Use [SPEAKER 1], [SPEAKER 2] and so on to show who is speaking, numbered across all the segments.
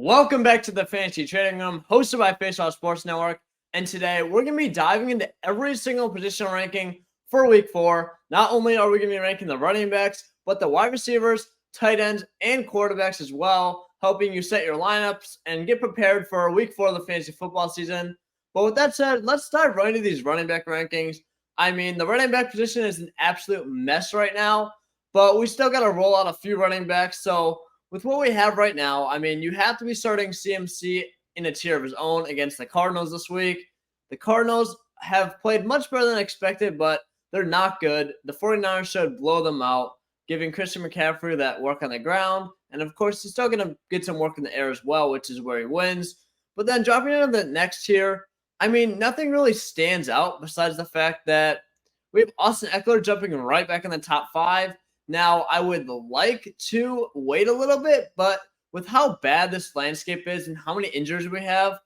[SPEAKER 1] Welcome back to the Fantasy Trading Room, hosted by Faceoff Sports Network. And today we're going to be diving into every single positional ranking for Week 4. Not only are we going to be ranking the running backs, but the wide receivers, tight ends, and quarterbacks as well, helping you set your lineups and get prepared for Week 4 of the fantasy football season. But with that said, let's dive right into these running back rankings. I mean, the running back position is an absolute mess right now, but we still got to roll out a few running backs. So with what we have right now, I mean, you have to be starting CMC in a tier of his own against the Cardinals this week. The Cardinals have played much better than expected, but they're not good. The 49ers should blow them out, giving Christian McCaffrey that work on the ground. And, of course, he's still going to get some work in the air as well, which is where he wins. But then dropping into the next tier, I mean, nothing really stands out besides the fact that we have Austin Eckler jumping right back in the top 5. Now, I would like to wait a little bit, but with how bad this landscape is and how many injuries we have,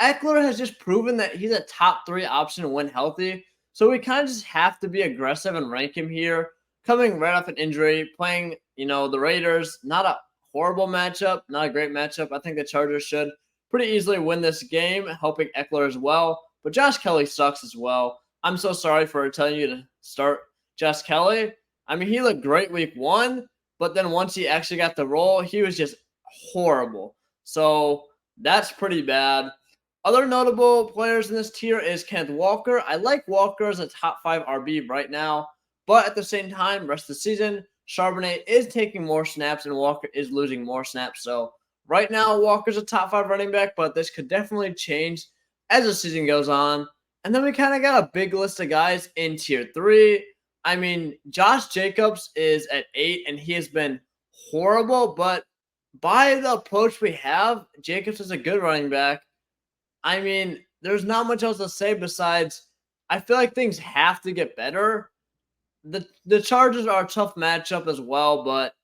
[SPEAKER 1] Eckler has just proven that he's a top 3 option when healthy. So we kind of just have to be aggressive and rank him here. Coming right off an injury, playing, the Raiders, not a horrible matchup, not a great matchup. I think the Chargers should pretty easily win this game, helping Eckler as well. But Josh Kelly sucks as well. I'm so sorry for telling you to start Josh Kelly. I mean, he looked great week 1, but then once he actually got the role, he was just horrible. So that's pretty bad. Other notable players in this tier is Kenneth Walker. I like Walker as a top 5 RB right now, but at the same time, rest of the season, Charbonnet is taking more snaps and Walker is losing more snaps. So right now, Walker's a top 5 running back, but this could definitely change as the season goes on. And then we kind of got a big list of guys in tier 3. I mean, Josh Jacobs is at 8, and he has been horrible. But by the approach we have, Jacobs is a good running back. I mean, there's not much else to say besides I feel like things have to get better. The Chargers are a tough matchup as well, but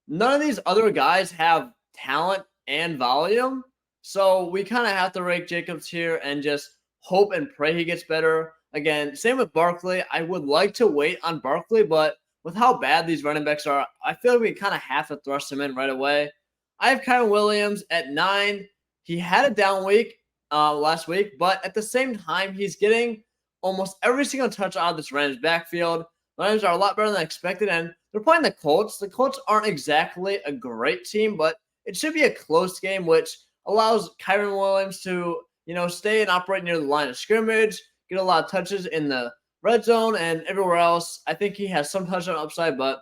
[SPEAKER 1] none of these other guys have talent and volume. So we kind of have to rank Jacobs here and just hope and pray he gets better. Again, same with Barkley. I would like to wait on Barkley, but with how bad these running backs are, I feel like we kind of have to thrust him in right away. I have Kyren Williams at 9. He had a down week last week, but at the same time, he's getting almost every single touch out of this Rams backfield. The Rams are a lot better than expected, and they're playing the Colts. The Colts aren't exactly a great team, but it should be a close game, which allows Kyren Williams to, stay and operate near the line of scrimmage, get a lot of touches in the red zone and everywhere else. I think he has some touchdown upside, but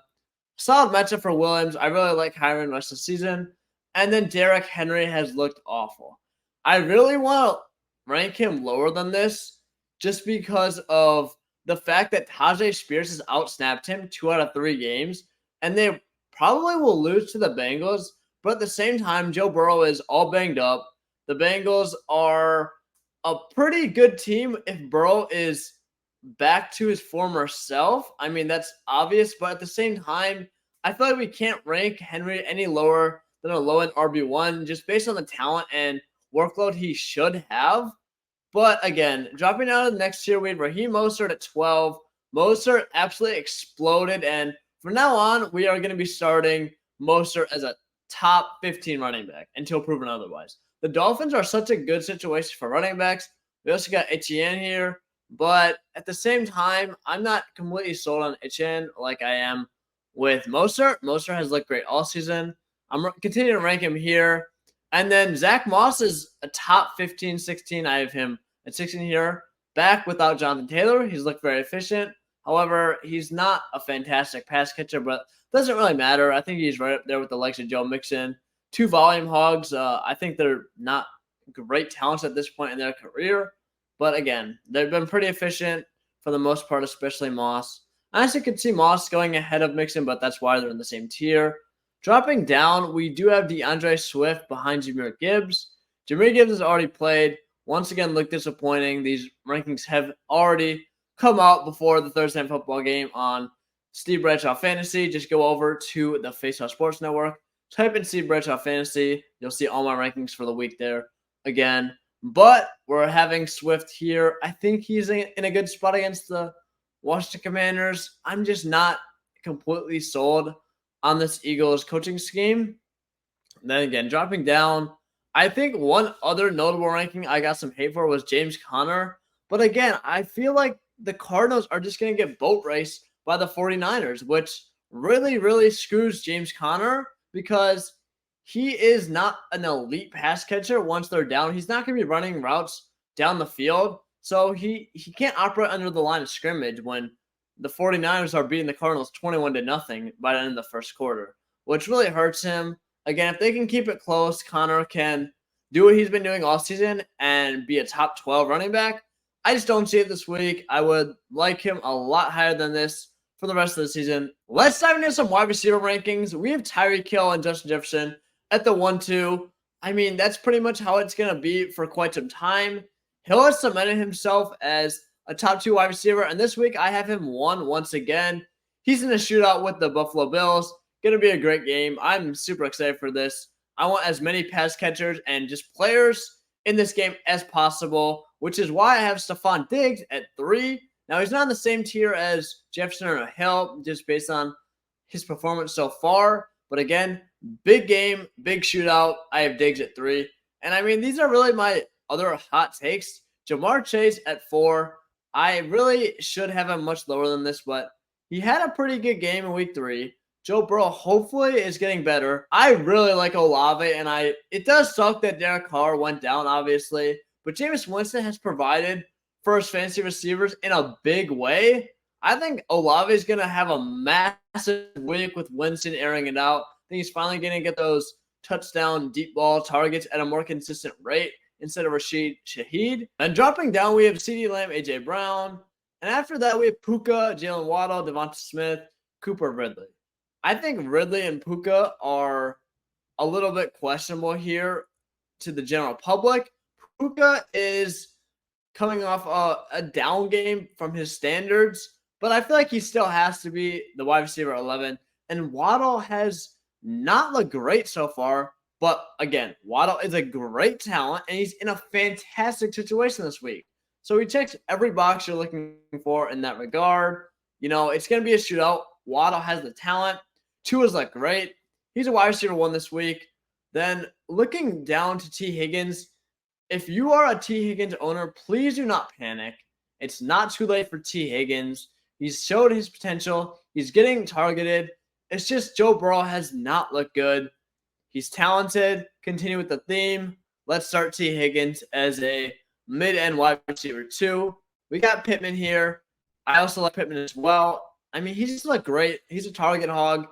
[SPEAKER 1] solid matchup for Williams. I really like Kyren rest of the season. And then Derrick Henry has looked awful. I really want to rank him lower than this just because of the fact that Tajay Spears has outsnapped him 2 out of 3 games, and they probably will lose to the Bengals. But at the same time, Joe Burrow is all banged up. The Bengals are a pretty good team if Burrow is back to his former self. I mean, that's obvious, but at the same time, I feel like we can't rank Henry any lower than a low-end RB1 just based on the talent and workload he should have. But again, dropping down to the next tier, we had Raheem Mostert at 12. Mostert absolutely exploded, and from now on, we are going to be starting Mostert as a top 15 running back until proven otherwise. The Dolphins are such a good situation for running backs. We also got Etienne here, but at the same time, I'm not completely sold on Etienne like I am with Mostert. Mostert has looked great all season. I'm continuing to rank him here. And then Zach Moss is a top 15, 16. I have him at 16 here. Back without Jonathan Taylor. He's looked very efficient. However, he's not a fantastic pass catcher, but doesn't really matter. I think he's right up there with the likes of Joe Mixon. 2 volume hogs. I think they're not great talents at this point in their career. But again, they've been pretty efficient for the most part, especially Moss. I actually could see Moss going ahead of Mixon, but that's why they're in the same tier. Dropping down, we do have DeAndre Swift behind Jahmyr Gibbs. Jahmyr Gibbs has already played. Once again, looked disappointing. These rankings have already come out before the Thursday Night Football game on Steve Bradshaw Fantasy. Just go over to the Faceoff Sports Network. Type in Steve Bradshaw Fantasy. You'll see all my rankings for the week there again. But we're having Swift here. I think he's in a good spot against the Washington Commanders. I'm just not completely sold on this Eagles coaching scheme. And then again, dropping down, I think one other notable ranking I got some hate for was James Conner. But again, I feel like the Cardinals are just going to get boat raced by the 49ers, which really, really screws James Conner because he is not an elite pass catcher once they're down. He's not going to be running routes down the field. So he can't operate under the line of scrimmage when the 49ers are beating the Cardinals 21 to nothing by the end of the first quarter, which really hurts him. Again, if they can keep it close, Connor can do what he's been doing all season and be a top 12 running back. I just don't see it this week. I would like him a lot higher than this for the rest of the season. Let's dive into some wide receiver rankings. We have Tyreek Hill and Justin Jefferson at the 1-2. I mean, that's pretty much how it's going to be for quite some time. Hill has cemented himself as a top 2 wide receiver, and this week I have him 1 once again. He's in a shootout with the Buffalo Bills. Going to be a great game. I'm super excited for this. I want as many pass catchers and just players in this game as possible, which is why I have Stephon Diggs at 3. Now, he's not on the same tier as Jefferson or Hill, just based on his performance so far. But again, big game, big shootout. I have Diggs at 3. And I mean, these are really my other hot takes. Jamar Chase at 4. I really should have him much lower than this, but he had a pretty good game in week 3. Joe Burrow hopefully is getting better. I really like Olave, and it does suck that Derek Carr went down, obviously. But Jameis Winston has provided for his fantasy receivers in a big way. I think Olave is going to have a massive week with Winston airing it out. I think he's finally going to get those touchdown deep ball targets at a more consistent rate instead of Rashid Shaheed. And dropping down, we have CeeDee Lamb, A.J. Brown. And after that, we have Puka, Jalen Waddle, Devonta Smith, Cooper Ridley. I think Ridley and Puka are a little bit questionable here to the general public. Puka is coming off a down game from his standards, but I feel like he still has to be the wide receiver 11. And Waddle has not looked great so far, but again, Waddle is a great talent, and he's in a fantastic situation this week. So he checks every box you're looking for in that regard. You know, it's going to be a shootout. Waddle has the talent. Tua's look great. He's a wide receiver 1 this week. Then looking down to T. Higgins, if you are a T. Higgins owner, please do not panic. It's not too late for T. Higgins. He's showed his potential. He's getting targeted. It's just Joe Burrow has not looked good. He's talented. Continue with the theme. Let's start T. Higgins as a mid-end wide receiver 2. We got Pittman here. I also like Pittman as well. I mean, he just looked great. He's a target hog.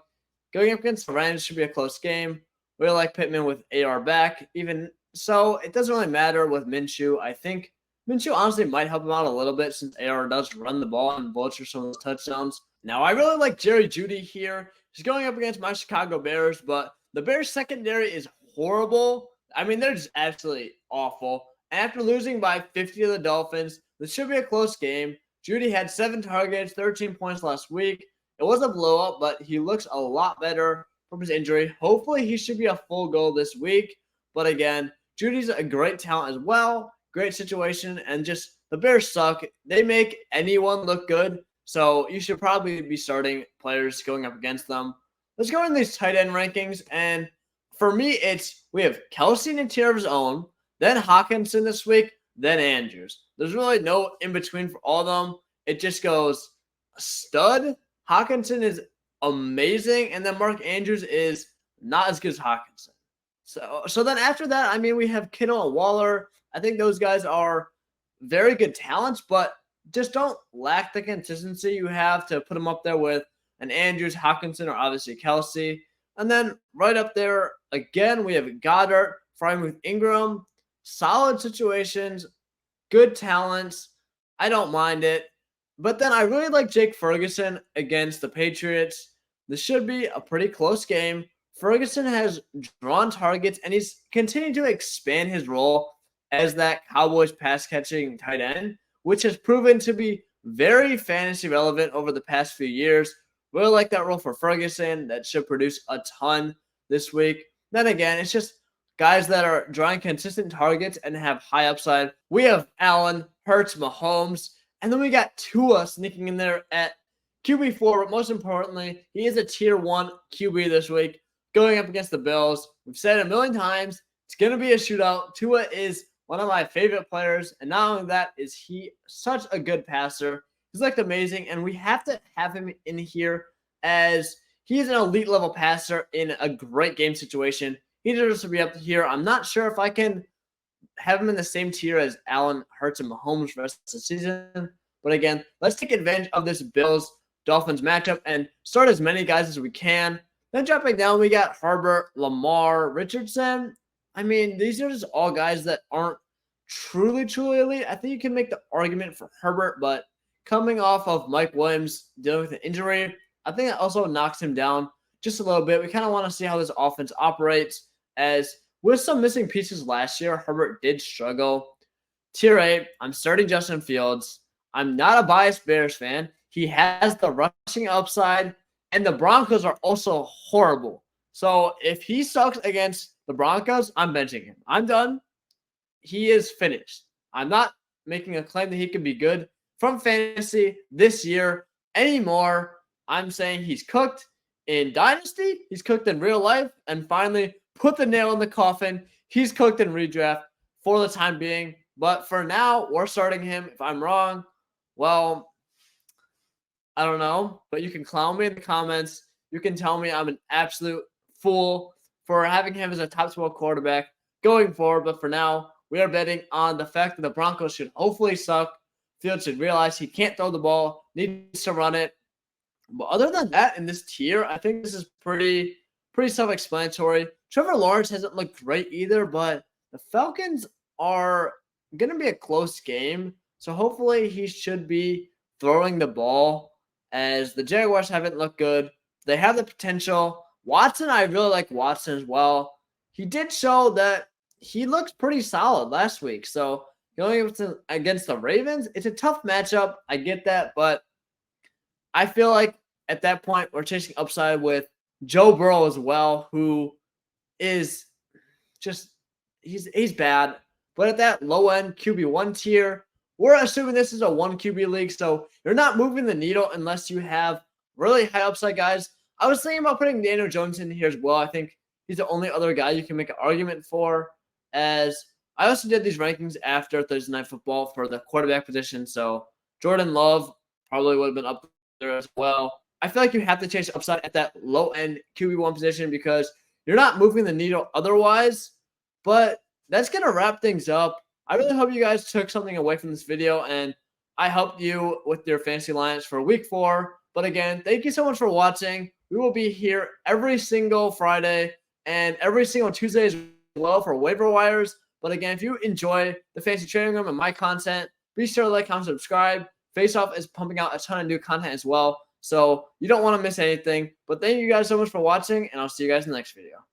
[SPEAKER 1] Going up against the Rams should be a close game. We like Pittman with AR back. Even so, it doesn't really matter with Minshew. I think Minshew honestly might help him out a little bit since AR does run the ball and vulture some of those touchdowns. Now, I really like Jerry Jeudy here. He's going up against my Chicago Bears, but the Bears secondary is horrible. I mean, they're just absolutely awful. And after losing by 50 to the Dolphins, this should be a close game. Jeudy had 7 targets, 13 points last week. It was a blowout, but he looks a lot better from his injury. Hopefully, he should be a full go this week. But again, Judy's a great talent as well. Great situation. And just the Bears suck. They make anyone look good. So you should probably be starting players going up against them. Let's go into these tight end rankings. And for me, we have Kelsey in a tier of his own, then Hawkinson this week, then Andrews. There's really no in between for all of them. It just goes stud. Hawkinson is amazing, and then Mark Andrews is not as good as Hawkinson. So then after that, I mean, we have Kittle and Waller. I think those guys are very good talents, but just don't lack the consistency you have to put them up there with an Andrews, Hawkinson, or obviously Kelsey. And then right up there, again, we have Goddard, Freiermuth Ingram. Solid situations, good talents. I don't mind it. But then I really like Jake Ferguson against the Patriots. This should be a pretty close game. Ferguson has drawn targets, and he's continued to expand his role as that Cowboys pass-catching tight end, which has proven to be very fantasy relevant over the past few years. Really like that role for Ferguson. That should produce a ton this week. Then again, it's just guys that are drawing consistent targets and have high upside. We have Allen, Hurts, Mahomes, and then we got Tua sneaking in there at QB4. But most importantly, he is a tier 1 QB this week going up against the Bills. We've said it a million times, It's going to be a shootout. Tua is one of my favorite players, and not only that, is he such a good passer. He's looked amazing, and we have to have him in here as he is an elite level passer in a great game situation. He deserves to be up here. I'm not sure if I can have him in the same tier as Allen, Hurts, and Mahomes for the rest of the season. But again, let's take advantage of this Bills-Dolphins matchup and start as many guys as we can. Then dropping down, we got Herbert, Lamar, Richardson. I mean, these are just all guys that aren't truly elite. I think you can make the argument for Herbert, but coming off of Mike Williams dealing with an injury, I think that also knocks him down just a little bit. We kind of want to see how this offense operates, as with some missing pieces last year, Herbert did struggle. Tier 8, I'm starting Justin Fields. I'm not a biased Bears fan. He has the rushing upside, and the Broncos are also horrible. So if he sucks against the Broncos, I'm benching him. I'm done. He is finished. I'm not making a claim that he can be good from fantasy this year anymore. I'm saying he's cooked in Dynasty. He's cooked in real life. And finally, put the nail in the coffin. He's cooked in redraft for the time being. But for now, we're starting him. If I'm wrong, well, I don't know. But you can clown me in the comments. You can tell me I'm an absolute fool for having him as a top 12 quarterback going forward. But for now, we are betting on the fact that the Broncos should hopefully suck. Fields should realize he can't throw the ball, needs to run it. But other than that, in this tier, I think this is pretty self-explanatory. Trevor Lawrence hasn't looked great either, but the Falcons are going to be a close game. So hopefully he should be throwing the ball, as the Jaguars haven't looked good. They have the potential. Watson, I really like Watson as well. He did show that he looks pretty solid last week. So going against the Ravens, it's a tough matchup. I get that, but I feel like at that point we're chasing upside with Joe Burrow as well, who is just he's bad. But at that low end QB1 tier, we're assuming this is a 1 QB league, so you're not moving the needle unless you have really high upside guys. I was thinking about putting Daniel Jones in here as well. I think he's the only other guy you can make an argument for, as I also did these rankings after Thursday Night Football for the quarterback position. So Jordan Love probably would have been up there as well. I feel like you have to chase upside at that low-end QB1 position because you're not moving the needle otherwise. But that's going to wrap things up. I really hope you guys took something away from this video, and I helped you with your fantasy lineups for week 4. But again, thank you so much for watching. We will be here every single Friday and every single Tuesday as well for waiver wires. But again, if you enjoy the Fantasy Trading Room and my content, be sure to like, comment, subscribe. Face Off is pumping out a ton of new content as well, so you don't want to miss anything. But thank you guys so much for watching, and I'll see you guys in the next video.